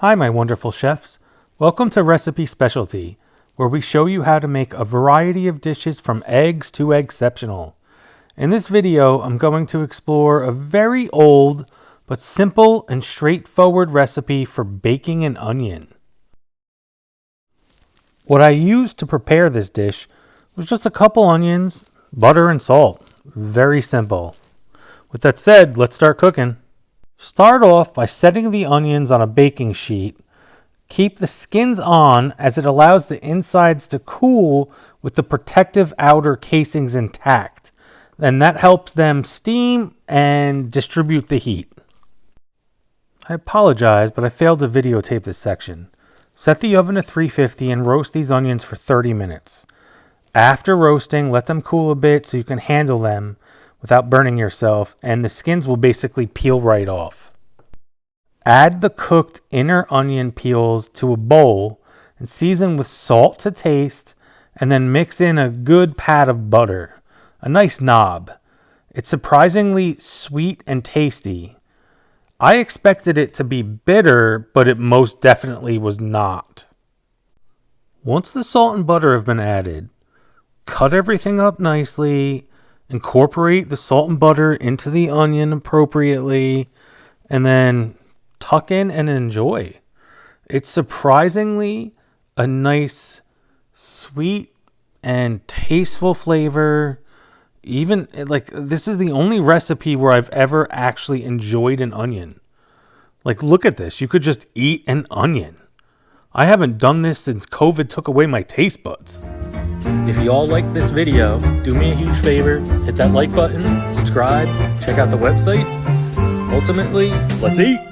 Hi, my wonderful chefs. Welcome to Recipe Specialty, where we show you how to make a variety of dishes from eggs to eggceptional. In this video, I'm going to explore a very old but simple and straightforward recipe for baking an onion. What I used to prepare this dish was just a couple onions, butter, and salt. Very simple. With that said, let's start cooking. Start off by setting the onions on a baking sheet. Keep the skins on as it allows the insides to cool with the protective outer casings intact. And that helps them steam and distribute the heat. I apologize, but I failed to videotape this section. Set the oven to 350 and roast these onions for 30 minutes. After roasting, let them cool a bit so you can handle them without burning yourself, and the skins will basically peel right off. Add the cooked inner onion peels to a bowl and season with salt to taste, and then mix in a good pat of butter, a nice knob. It's surprisingly sweet and tasty. I expected it to be bitter, but it most definitely was not. Once the salt and butter have been added, cut everything up nicely. Incorporate the salt and butter into the onion appropriately, and then tuck in and enjoy. It's surprisingly a nice, sweet, and tasteful flavor. Even this is the only recipe where I've ever actually enjoyed an onion. Look at this. You could just eat an onion. I haven't done this since COVID took away my taste buds. If you all liked this video, do me a huge favor, hit that like button, subscribe, check out the website. Ultimately, let's eat!